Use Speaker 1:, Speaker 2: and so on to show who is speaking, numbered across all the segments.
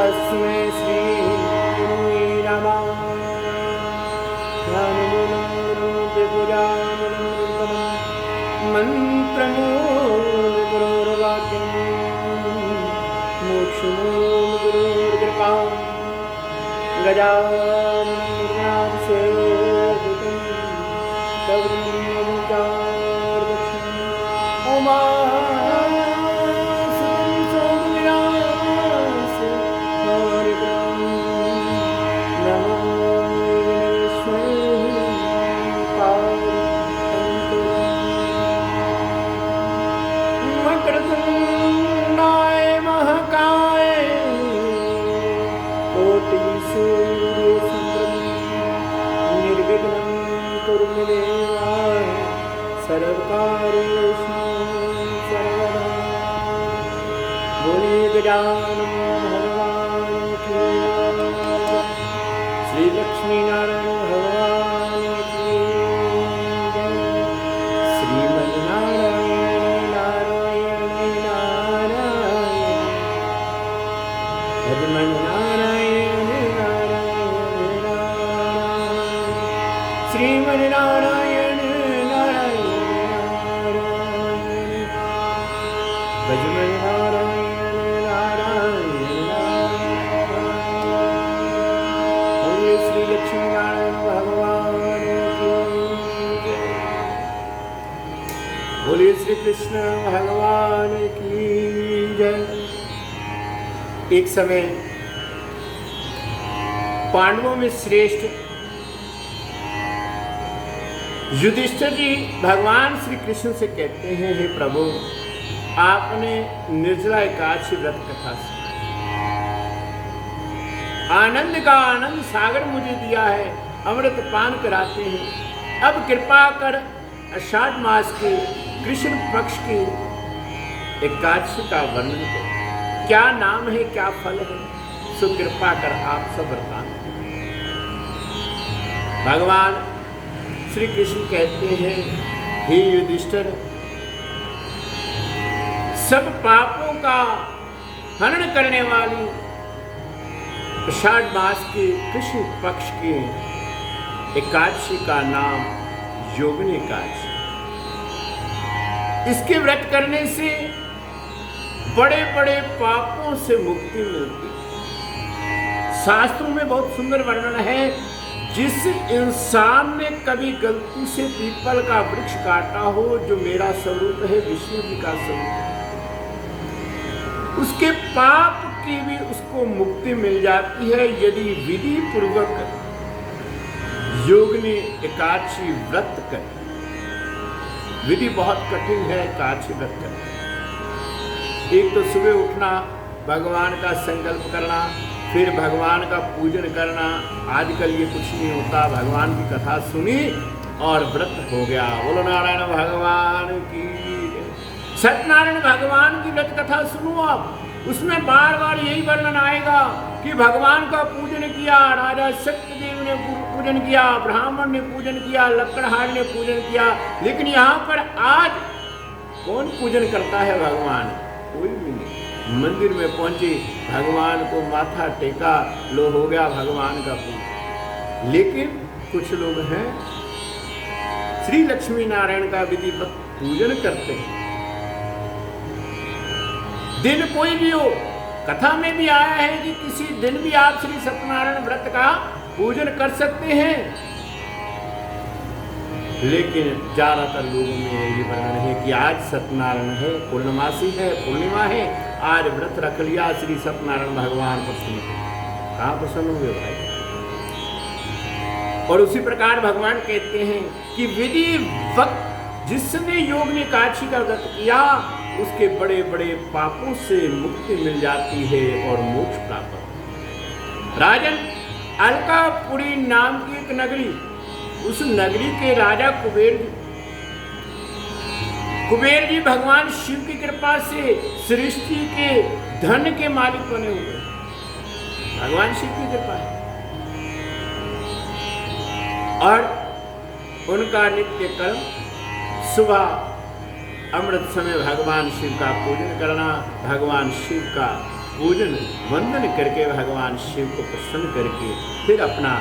Speaker 1: तस्मै श्री गुरुवे नमः। मंत्रमूलगुरोर्वाक्यं मोक्षमूलगुरोर्कृपा गजाननसेवितं तवदक्षिणं सर्वकार्येषु सर्वदा। बोले गजानन भगवान की श्री लक्ष्मी नारायण भगवान की श्रीमन नारायण नारायण नारायण भजमन नारायण नारायण नारायण श्रीमन नारायण भजमन नारायण नारायण नारायण। बोले श्री लक्ष्मी नारायण भगवान की जय। बोले श्री कृष्ण भगवान की जय। एक समय पांडवों में श्रेष्ठ युधिष्ठिर जी भगवान श्री कृष्ण से कहते हैं, हे प्रभु, आपने निर्जला एकादशी व्रत कथा सुनाई, आनंद का आनंद सागर मुझे दिया है, अमृत पान कराते हैं। अब कृपा कर आषाढ़ मास के कृष्ण पक्ष की एकादशी का वर्णन करो। क्या नाम है, क्या फल है, सो कृपा कर आप सब बताएं। भगवान श्री कृष्ण कहते हैं, हे युधिष्ठिर, सब पापों का हरण करने वाली आषाढ़ मास के कृष्ण पक्ष के एकादशी का नाम योगिनी एकादशी। इसके व्रत करने से बड़े बड़े पापों से मुक्ति मिलती। शास्त्रों में बहुत सुंदर वर्णन है, जिस इंसान ने कभी गलती से पीपल का वृक्ष काटा हो, जो मेरा स्वरूप है, विष्णु जी का स्वरूप है, उसके पाप की भी उसको मुक्ति मिल जाती है यदि विधि पूर्वक योगिनी एकादशी व्रत करे। विधि बहुत कठिन है एकादशी व्रत करना। एक तो सुबह उठना, भगवान का संकल्प करना, फिर भगवान का पूजन करना। आजकल ये कुछ नहीं होता, भगवान की कथा सुनी और व्रत हो गया। बोलो नारायण भगवान की। सत्यनारायण भगवान की व्रत कथा सुनो आप, उसमें बार बार यही वर्णन आएगा कि भगवान का पूजन किया, राजा सत्यदेव ने पूजन किया, ब्राह्मण ने पूजन किया, लकड़हार ने पूजन किया। लेकिन यहाँ पर आज कौन पूजन करता है भगवान? कोई भी नहीं। मंदिर में पहुंचे, भगवान को माथा टेका, लो हो गया भगवान का पूजन। लेकिन कुछ लोग हैं श्री लक्ष्मी नारायण का विधिवत पूजन करते हैं। दिन कोई भी हो, कथा में भी आया है कि किसी दिन भी आप श्री सत्यनारायण व्रत का पूजन कर सकते हैं। लेकिन ज्यादातर लोगों में ये वर्णन है कि आज सत्यनारायण है, पूर्णमासी है, पूर्णिमा है, आज व्रत रख लिया, श्री सत्यनारायण भगवान प्रसन्न हो। कहाँ प्रसन्न हुए भाई? और उसी प्रकार भगवान कहते हैं कि विधि वक्त जिसने योगिनी एकादशी का व्रत किया, उसके बड़े बड़े पापों से मुक्ति मिल जाती है और मोक्ष प्राप्त। राजन, अलकापुरी नाम की एक नगरी, उस नगरी के राजा कुबेर जी भगवान शिव की कृपा से सृष्टि के धन के मालिक बने हुए। भगवान शिव की कृपा है। और उनका नित्य कर्म सुबह अमृत समय भगवान शिव का पूजन करना, भगवान शिव का पूजन वंदन करके भगवान शिव को प्रसन्न करके फिर अपना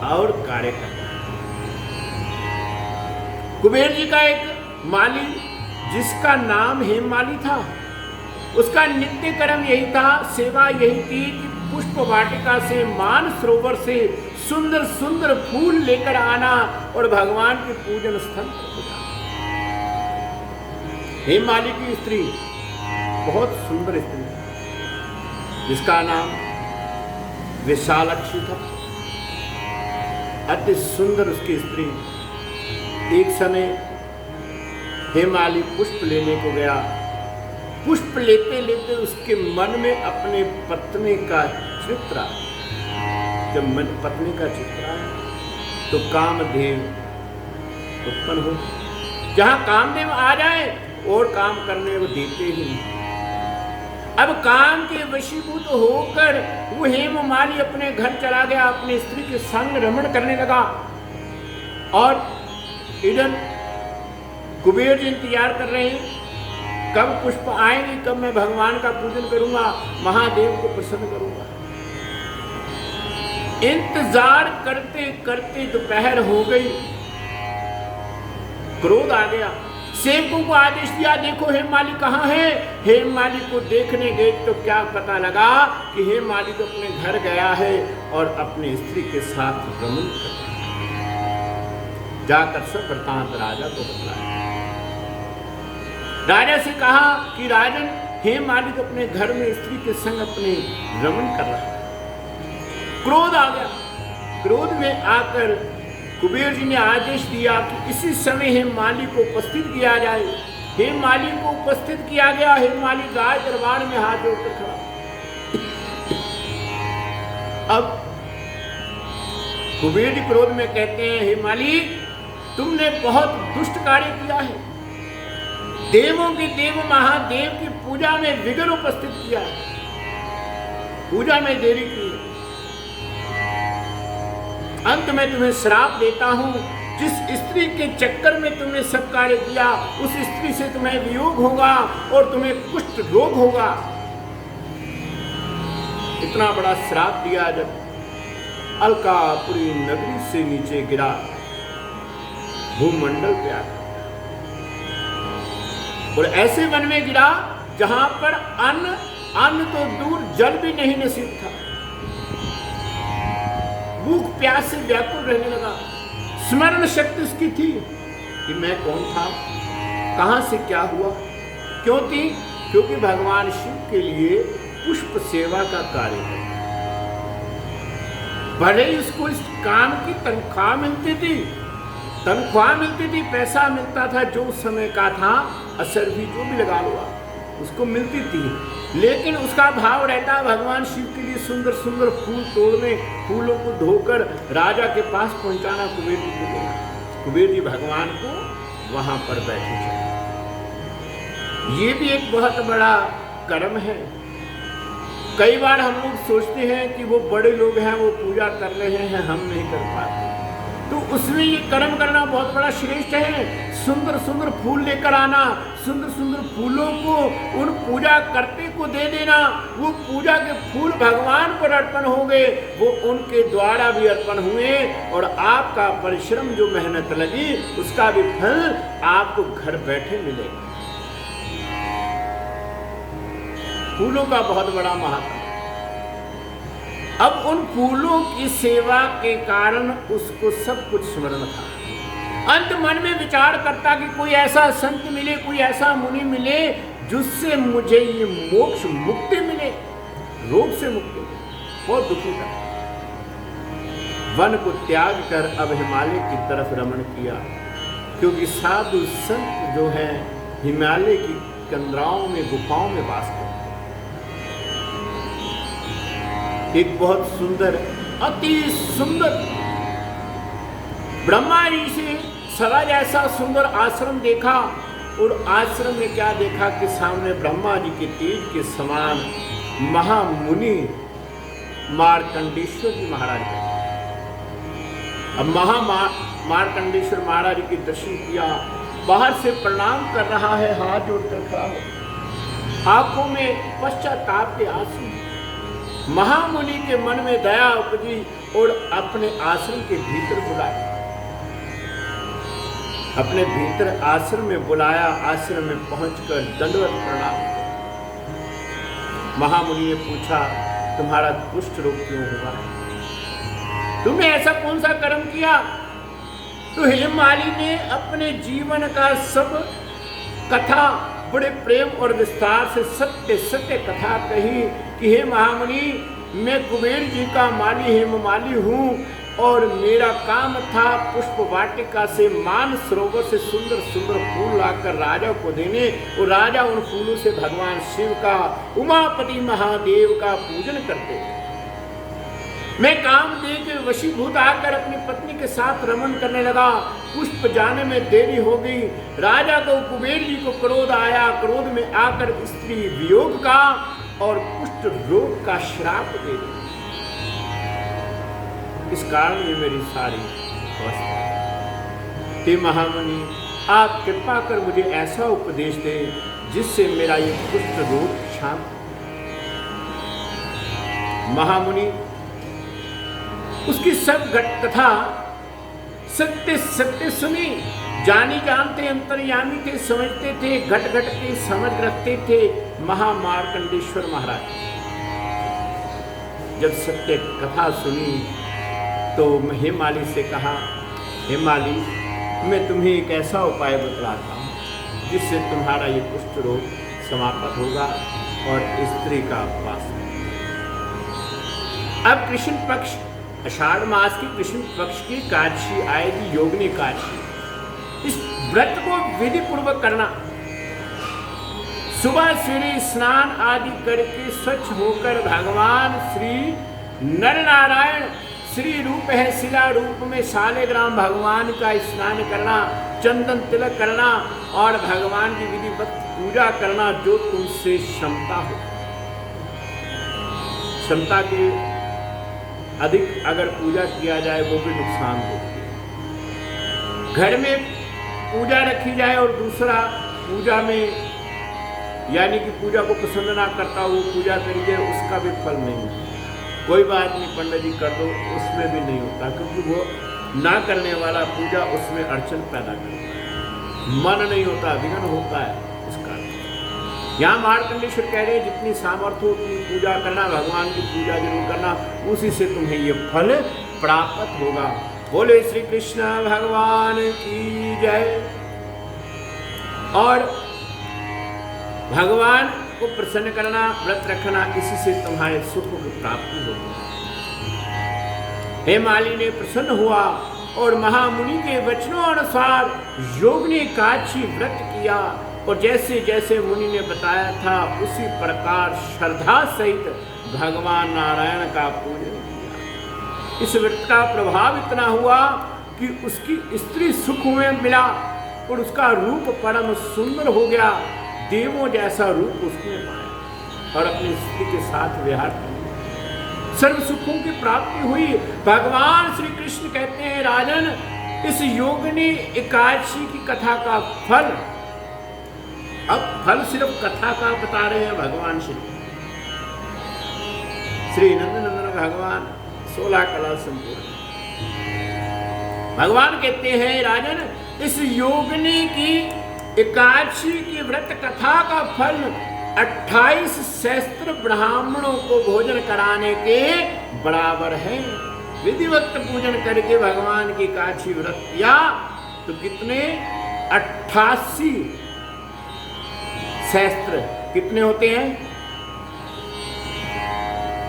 Speaker 1: और कार्य करता है। कुबेर जी का एक माली जिसका नाम हेममाली था, उसका नित्य कर्म यही था, सेवा यही थी कि पुष्प वाटिका से मान सरोवर से सुंदर सुंदर फूल लेकर आना और भगवान के पूजन स्थल पर जाना। हेममाली की स्त्री बहुत सुंदर स्त्री जिसका नाम विशालाक्षी था, अति सुंदर उसकी स्त्री। एक समय हेममाली पुष्प लेने को गया, पुष्प लेते लेते उसके मन में अपने पत्नी का चित्र आया। जब मन पत्नी का चित्र आया तो कामदेव उत्पन्न हो। जहां कामदेव आ जाए और काम करने वो देते ही नहीं। अब काम के वशीभूत होकर वो हेममाली अपने घर चला गया, अपनी स्त्री के संग रमण करने लगा। और इधर कुबेर जी इंतजार कर रहे हैं कब पुष्प आएंगे, कब मैं भगवान का पूजन करूंगा, महादेव को प्रसन्न करूंगा। इंतजार करते करते दोपहर हो गई, क्रोध आ गया। सेवकों को आदेश दिया, देखो हेममाली कहाँ है। हेममाली को देखने गए तो क्या पता लगा कि हेममाली तो अपने घर गया है और अपनी स्त्री के साथ रमण कर रहा है। जाकर सब वृतांत राजा को बतलाया। राजा से कहा कि राजन, हेममाली तो अपने घर में स्त्री के संग अपने रमण कर रहा है। क्रोध आ गया। क्रोध में आकर कुबेर जी ने आदेश दिया कि इसी समय हेममाली को उपस्थित किया जाए। हेममाली को उपस्थित किया गया। हेममाली गाय दरबार में हाथ जोड़कर खड़ा। अब कुबेर जी क्रोध में कहते हैं, हेममाली तुमने बहुत दुष्ट कार्य किया है। देवों के देव महादेव की पूजा में विघ्न उपस्थित किया है, पूजा में देरी की है। अंत में तुम्हें श्राप देता हूं, जिस स्त्री के चक्कर में तुमने सब कार्य किया उस स्त्री से तुम्हें वियोग होगा और तुम्हें कुष्ठ रोग होगा। इतना बड़ा श्राप दिया। जब अलकापुरी नगरी से नीचे गिरा, भूमंडल पे आ गया और ऐसे वन में गिरा जहां पर अन्न तो दूर जल भी नहीं नसीब था। भूख प्यास से व्याकुल रहने लगा। स्मरण शक्ति उसकी थी कि मैं कौन था, कहां से क्या हुआ, क्यों थी? क्योंकि भगवान शिव के लिए पुष्प सेवा का कार्य है। भले ही उसको इस काम की तनख्वाह मिलती थी, पैसा मिलता था जो उस समय का था, असर भी जो भी लगा हुआ उसको मिलती थी, लेकिन उसका भाव रहता भगवान शिव के लिए सुंदर सुंदर फूल तोड़ने, फूलों को धोकर राजा के पास पहुंचाना कुबेर जी को देना। कुबेर जी भगवान को वहां पर बैठे थे। ये भी एक बहुत बड़ा कर्म है। कई बार हम लोग सोचते हैं कि वो बड़े लोग हैं, वो पूजा कर रहे हैं, हम नहीं कर पाते, तो उसमें ये कर्म करना बहुत बड़ा श्रेष्ठ है। सुंदर सुंदर फूल लेकर आना, सुंदर सुंदर फूलों को उन पूजा करते को दे देना। वो पूजा के फूल भगवान पर अर्पण होंगे, वो उनके द्वारा भी अर्पण हुए और आपका परिश्रम जो मेहनत लगी उसका भी फल आपको घर बैठे मिलेगा। फूलों का बहुत बड़ा महत्व। अब उन फूलों की सेवा के कारण उसको सब कुछ स्मरण था। अंत मन में विचार करता कि कोई ऐसा संत मिले, कोई ऐसा मुनि मिले जिससे मुझे ये मोक्ष मुक्ति मिले, रोग से मुक्ति मिले। बहुत दुखी था। वन को त्याग कर अब हिमालय की तरफ रमण किया, क्योंकि साधु संत जो है हिमालय की कंदराओं में, गुफाओं में वास करते। एक बहुत सुंदर, अति सुंदर ब्रह्मा जी से सवा जैसा सुंदर आश्रम देखा, और आश्रम में क्या देखा कि सामने ब्रह्मा जी के तेज के समान महामुनि मार्कंडेश्वर जी महाराज बैठे। अब मार्कंडेश्वर महाराज के दर्शन किया, बाहर से प्रणाम कर रहा है, हाथ जोड़कर खड़ा हो। आंखों में पश्चाताप के आंसू। महामुनि के मन में दया उपजी और अपने आश्रम के भीतर बुलाया, अपने भीतर आश्रम में बुलाया। आश्रम में पहुंचकर दंडवत प्रणाम। महामुनि ने पूछा, तुम्हारा कुष्ठ रोग क्यों हुआ? तुमने ऐसा कौन सा कर्म किया? तो हेमाली ने अपने जीवन का सब कथा बड़े प्रेम और विस्तार से सत्य सत्य कथा कही कि हे महामुनि, मैं कुबेर जी का माली हेममाली हूँ और मेरा काम था पुष्प वाटिका से मान सरोवर से सुंदर सुंदर फूल लाकर राजा को देने, और राजा उन फूलों से भगवान शिव का, उमापति महादेव का पूजन करते। मैं काम देख वशीभूत आकर अपनी पत्नी के साथ रमन करने लगा। पुष्प जाने में देरी हो गई। राजा को कुबेर जी को क्रोध आया। क्रोध में आकर स्त्री वियोग का और कुष्ठ रोग का श्राप दे दी। इस कारण ये मेरी सारी अवस्था। हे महामुनि, आप कृपा कर मुझे ऐसा उपदेश दें जिससे मेरा ये कुष्ठ रोग शांत। महामुनि उसकी सब कथा सत्य सत्य सुनी। जानी जानते अंतर्यामी थे, समझते थे, घट घट के समझ रखते थे महामार्कंडेश्वर महाराज। जब सत्य कथा सुनी तो हेमाली से कहा, हेमाली, मैं तुम्हें एक ऐसा उपाय बतलाता हूँ जिससे तुम्हारा ये कुष्ठ रोग समाप्त होगा और स्त्री का वास। अब कृष्ण पक्ष, आषाढ़ मास की कृष्ण पक्ष की एकादशी आएगी, योगिनी एकादशी। इस व्रत को विधि पूर्वक करना। सुबह सवेरे स्नान आदि करके स्वच्छ होकर भगवान श्री नर नारायण श्री रूप है शिला रूप में शालिग्राम भगवान का स्नान करना, चंदन तिलक करना और भगवान की विधिवत पूजा करना जो तुमसे क्षमता हो। क्षमता की अधिक अगर पूजा किया जाए वो भी नुकसान होती है। घर में पूजा रखी जाए और दूसरा पूजा में यानी कि पूजा को पसंद ना करता वो पूजा करिए, उसका भी फल नहीं होता। कोई बात नहीं, पंडित जी कर दो, उसमें भी नहीं होता, क्योंकि वो ना करने वाला पूजा उसमें अड़चन पैदा करता है, मन नहीं होता, विघ्न होता है। इसका यहाँ मार्कंडेश्वर कह रहे हैं जितनी सामर्थ्य हो उतनी पूजा करना, भगवान की पूजा जरूर करना, उसी से तुम्हें ये फल प्राप्त होगा। बोले श्री कृष्ण भगवान की जय। और भगवान को प्रसन्न करना, व्रत रखना, इसी से तुम्हारे सुख की प्राप्ति होगी। हेमाली ने प्रसन्न हुआ और महामुनि के वचनों अनुसार योगिनी एकादशी व्रत किया और जैसे जैसे मुनि ने बताया था उसी प्रकार श्रद्धा सहित भगवान नारायण का पूजन किया। इस व्रत का प्रभाव इतना हुआ कि उसकी स्त्री सुख में मिला और उसका रूप परम सुंदर हो गया। देवों जैसा रूप उसने पाया और अपनी स्त्री के साथ विहार किया। सर्व सुखों की प्राप्ति हुई। भगवान श्री कृष्ण कहते हैं, राजन, इस योगिनी एकादशी की कथा का फल, अब फल सिर्फ कथा का बता रहे हैं भगवान श्री नंदन भगवान 16 कला संपूर्ण। भगवान कहते हैं, राजन, इस योगिनी की एकादशी की व्रत कथा का फल 28 सहस्त्र ब्राह्मणों को भोजन कराने के बराबर है। विधिवत पूजन करके भगवान की एकादशी व्रत किया तो कितने 88 सहस्त्र कितने होते हैं?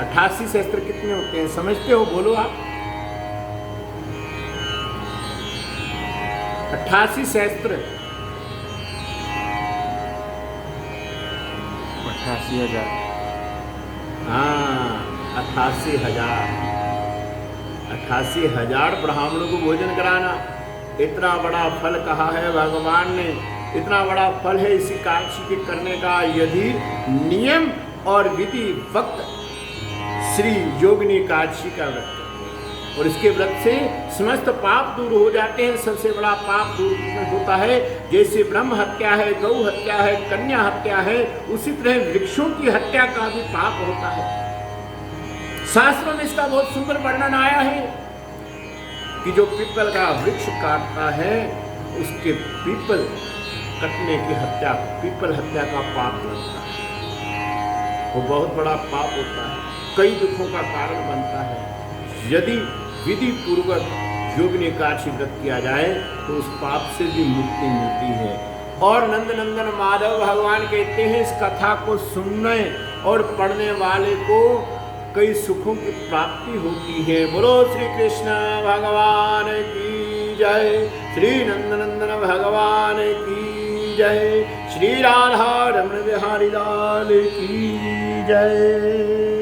Speaker 1: 88 सहस्त्र कितने होते हैं समझते हो? बोलो आप। 88 सहस्त्र
Speaker 2: 88,000।
Speaker 1: हाँ, 88,000। 88,000 ब्राह्मणों को भोजन कराना, इतना बड़ा फल कहा है भगवान ने। इतना बड़ा फल है इसी एकादशी के करने का, यदि नियम और विधि वक्त श्री योगिनी एकादशी का व्रत। और इसके व्रत से समस्त पाप दूर हो जाते हैं। सबसे बड़ा पाप दूर होता है, जैसे ब्रह्म हत्या है, गौ हत्या है, कन्या हत्या है, उसी तरह वृक्षों की हत्या का भी पाप होता है। शास्त्रों में इसका बहुत सुंदर वर्णन आया है कि जो पीपल का वृक्ष काटता है उसके पीपल कटने की हत्या, पीपल हत्या का पाप लगता है। वो बहुत बड़ा पाप होता है, कई दुखों का कारण बनता है। यदि विधि पूर्वक योगिनी एकादशी व्रत किया जाए तो उस पाप से भी मुक्ति मिलती है। और नंद नंदन माधव भगवान कहते हैं इस कथा को सुनने और पढ़ने वाले को कई सुखों की प्राप्ति होती है। बोलो श्री कृष्ण भगवान की जय, श्री नंदनंदन भगवान की जय, श्री राधा रमण बिहारी लाल की जय।